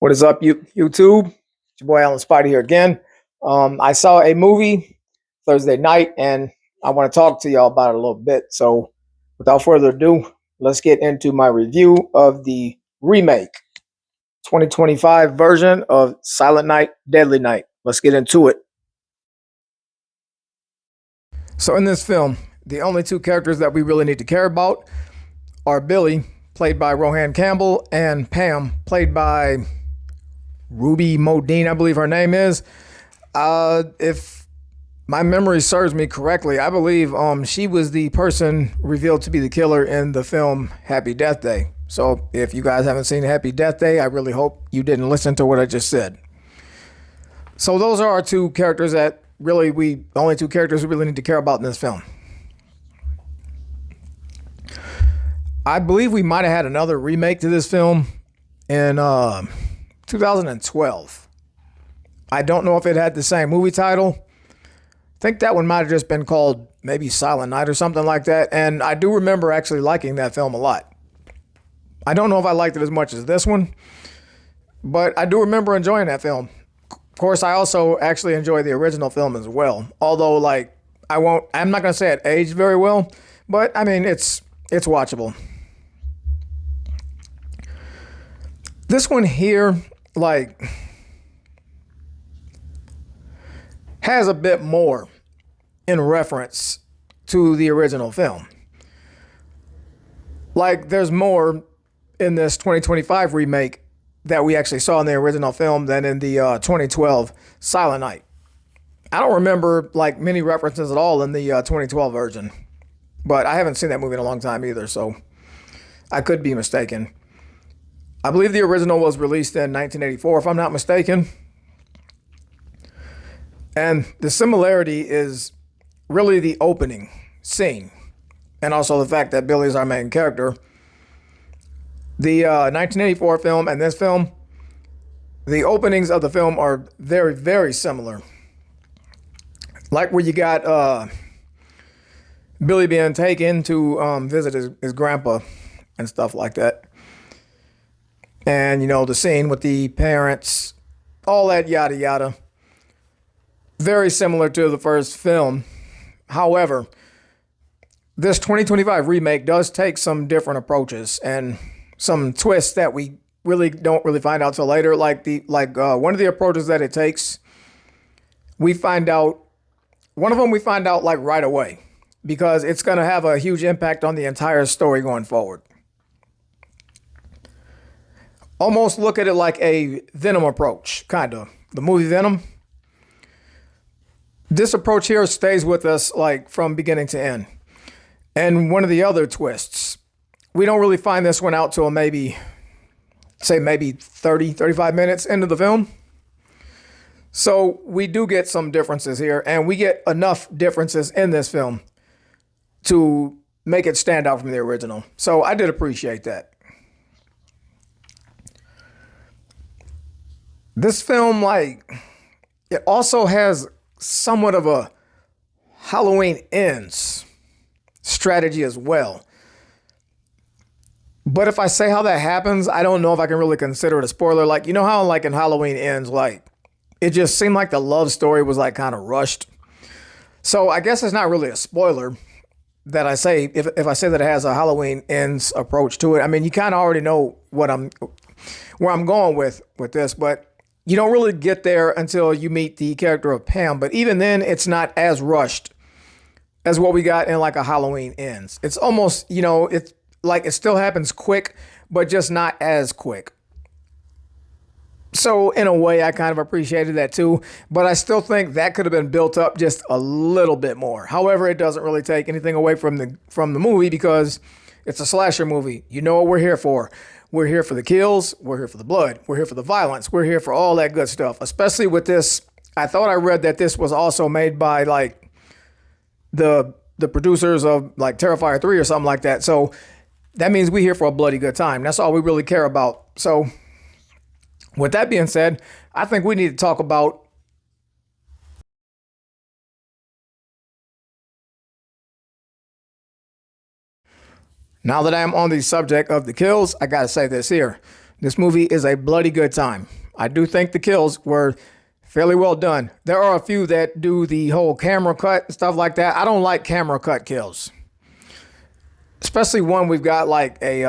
What is up, YouTube? It's your boy Alan Spidey here again. I saw a movie Thursday night, and I want to talk to y'all about it a little bit. So, without further ado, let's get into my review of the remake 2025 version of Silent Night, Deadly Night. Let's get into it. So, in this film, the only two characters that we really need to care about are Billy, played by Rohan Campbell, and Pam, played by Ruby Modine, I believe her name is. If my memory serves me correctly, I believe she was the person revealed to be the killer in the film Happy Death Day. So if you guys haven't seen Happy Death Day, I really hope you didn't listen to what I just said. So those are our two characters that really the only two characters we really need to care about in this film. I believe we might have had another remake to this film in 2012. I don't know if it had the same movie title. I think that one might have just been called maybe Silent Night or something like that. And I do remember actually liking that film a lot. I don't know if I liked it as much as this one, but I do remember enjoying that film. Of course, I also actually enjoy the original film as well. Although, like, I'm not going to say it aged very well, but I mean, it's watchable. This one here, like, has a bit more in reference to the original film. Like, there's more in this 2025 remake that we actually saw in the original film than in the 2012 Silent Night. I don't remember like many references at all in the 2012 version, but I haven't seen that movie in a long time either, so I could be mistaken. I believe the original was released in 1984, if I'm not mistaken. And the similarity is really the opening scene, and also the fact that Billy is our main character. The 1984 film and this film, the openings of the film are very, very similar. Like where you got Billy being taken to visit his grandpa and stuff like that. And, you know, the scene with the parents, all that yada yada. Very similar to the first film. However, this 2025 remake does take some different approaches and some twists that we don't really find out till later. Like one of the approaches that it takes, we find out one of them we find out like right away, because it's going to have a huge impact on the entire story going forward. Almost look at it like a Venom approach, kind of. The movie Venom. This approach here stays with us like from beginning to end. And one of the other twists, we don't really find this one out till maybe 30, 35 minutes into the film. So we do get some differences here, and we get enough differences in this film to make it stand out from the original. So I did appreciate that. This film, like, it also has somewhat of a Halloween Ends strategy as well. But if I say how that happens, I don't know if I can really consider it a spoiler. Like, you know how like in Halloween Ends, like, it just seemed like the love story was like kind of rushed. So I guess it's not really a spoiler that I say if I say that it has a Halloween Ends approach to it. I mean, you kind of already know where I'm going with this, but you don't really get there until you meet the character of Pam. But even then, it's not as rushed as what we got in like a Halloween Ends. It's almost, you know, it's like it still happens quick, but just not as quick. So in a way, I kind of appreciated that too, but I still think that could have been built up just a little bit more. However, it doesn't really take anything away from the movie, because it's a slasher movie. You know what we're here for. We're here for the kills. We're here for the blood. We're here for the violence. We're here for all that good stuff, especially with this. I thought I read that this was also made by like the producers of like Terrifier 3 or something like that. So that means we're here for a bloody good time. That's all we really care about. So with that being said, I think we need to talk about now that I'm on the subject of the kills, I gotta say this here. This movie is a bloody good time. I do think the kills were fairly well done. There are a few that do the whole camera cut and stuff like that. I don't like camera cut kills, especially one we've got like a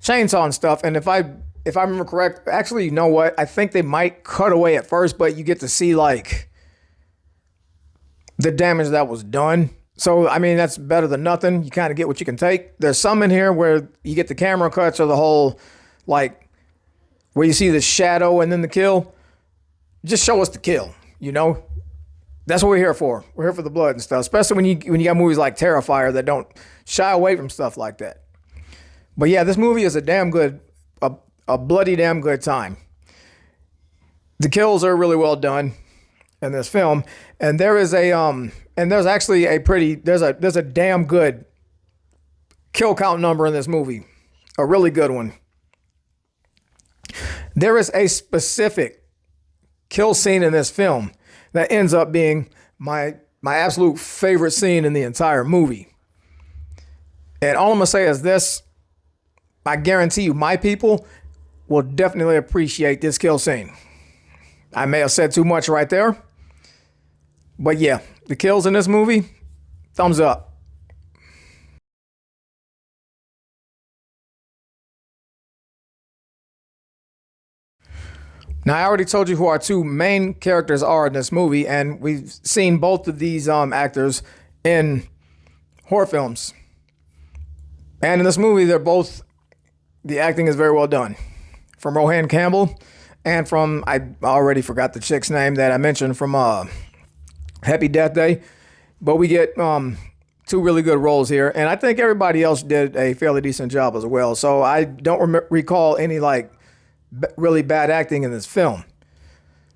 chainsaw and stuff. And if I remember correct, actually, you know what? I think they might cut away at first, but you get to see like the damage that was done. So, I mean, that's better than nothing. You kind of get what you can take. There's some in here where you get the camera cuts or the whole, like, where you see the shadow and then the kill. Just show us the kill, you know? That's what we're here for. We're here for the blood and stuff, especially when you got movies like Terrifier that don't shy away from stuff like that. But yeah, this movie is a bloody damn good time. The kills are really well done in this film, and there's actually there's a damn good kill count number in this movie, a really good one. There is a specific kill scene in this film that ends up being my absolute favorite scene in the entire movie. And all I'm gonna say is this: I guarantee you, my people will definitely appreciate this kill scene. I may have said too much right there, but yeah, the kills in this movie, thumbs up. Now, I already told you who our two main characters are in this movie, and we've seen both of these actors in horror films. And in this movie, the acting is very well done. From Rohan Campbell and from, I already forgot the chick's name that I mentioned from Happy Death Day. But we get two really good roles here. And I think everybody else did a fairly decent job as well. So I don't recall any like really bad acting in this film.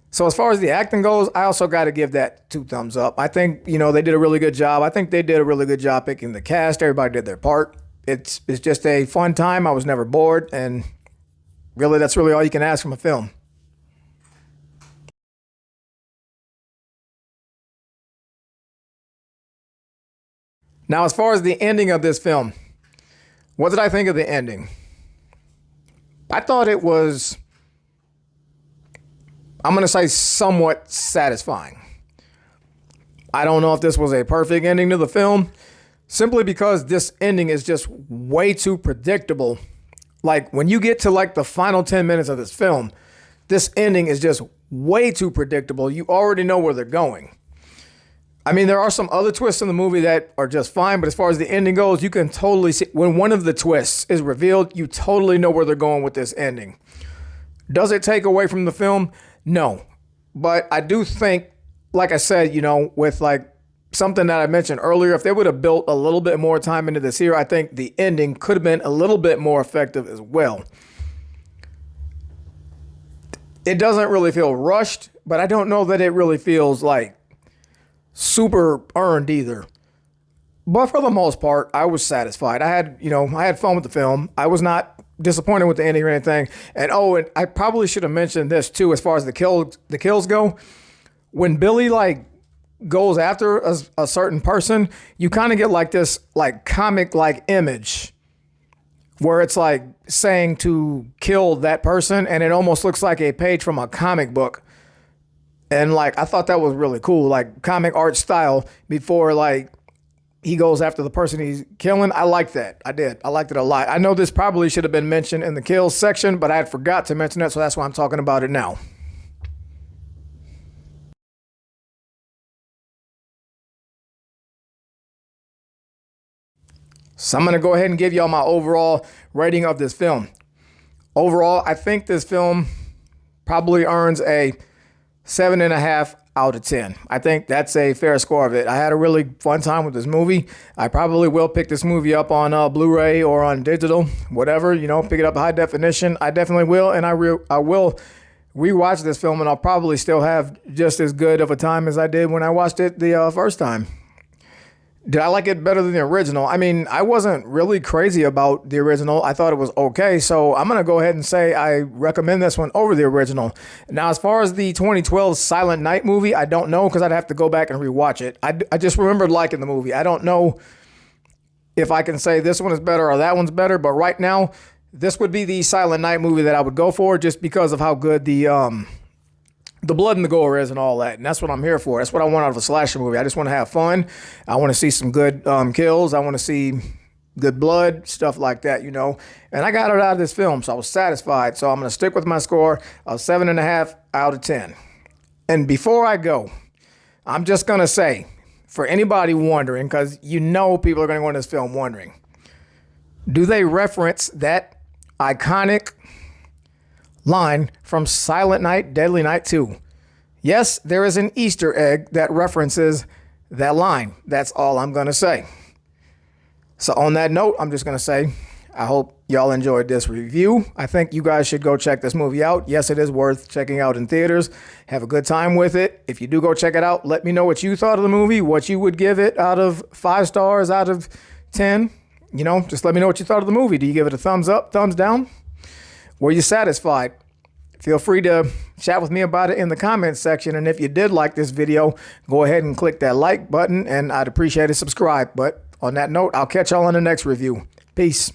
So as far as the acting goes, I also got to give that 2 thumbs up. I think, they did a really good job. I think they did a really good job picking the cast. Everybody did their part. It's just a fun time. I was never bored, and really, that's really all you can ask from a film. Now, as far as the ending of this film, what did I think of the ending? I thought it was, I'm going to say, somewhat satisfying. I don't know if this was a perfect ending to the film, simply because this ending is just way too predictable. Like, when you get to like the final 10 minutes of this film, this ending is just way too predictable. You already know where they're going. I mean, there are some other twists in the movie that are just fine, but as far as the ending goes, you can totally see when one of the twists is revealed, you totally know where they're going with this ending. Does it take away from the film? No. But I do think, like I said, with like something that I mentioned earlier, if they would have built a little bit more time into this here, I think the ending could have been a little bit more effective as well. It doesn't really feel rushed, but I don't know that it really feels like super earned either. But for the most part, I was satisfied. I had fun with the film. I was not disappointed with the ending or anything. And I probably should have mentioned this too, as far as the kills go. When Billy goes after a certain person, you kind of get like this like comic like image where it's like saying to kill that person, and it almost looks like a page from a comic book. And like I thought that was really cool, like comic art style before like he goes after the person he's killing. I like that. I did. I liked it a lot. I know this probably should have been mentioned in the kills section, but I had forgot to mention it, so that's why I'm talking about it now. So I'm going to go ahead and give y'all my overall rating of this film. Overall, I think this film probably earns a 7.5 out of 10. I think that's a fair score of it. I had a really fun time with this movie. I probably will pick this movie up on Blu-ray or on digital, whatever, pick it up high definition. I definitely will, and I will rewatch this film, and I'll probably still have just as good of a time as I did when I watched it the first time. Did I like it better than the original? I mean, I wasn't really crazy about the original. I thought it was okay. So I'm going to go ahead and say I recommend this one over the original. Now, as far as the 2012 Silent Night movie, I don't know because I'd have to go back and rewatch it. I just remembered liking the movie. I don't know if I can say this one is better or that one's better. But right now, this would be the Silent Night movie that I would go for, just because of how good the blood and the gore is and all that. And that's what I'm here for. That's what I want out of a slasher movie. I just want to have fun. I want to see some good kills. I want to see good blood, stuff like that, you know. And I got it out of this film, so I was satisfied. So I'm going to stick with my score of 7.5 out of 10. And before I go, I'm just going to say, for anybody wondering, because you know people are going to go in this film wondering, do they reference that iconic line from Silent Night, Deadly Night 2? Yes, there is an Easter egg that references that line. That's all I'm going to say. So on that note, I'm just going to say, I hope y'all enjoyed this review. I think you guys should go check this movie out. Yes, it is worth checking out in theaters. Have a good time with it. If you do go check it out, let me know what you thought of the movie, what you would give it out of 5 stars, out of 10. You know, just let me know what you thought of the movie. Do you give it a thumbs up, thumbs down? Were you satisfied? Feel free to chat with me about it in the comments section. And if you did like this video, go ahead and click that like button, and I'd appreciate it. Subscribe. But on that note, I'll catch y'all in the next review. Peace.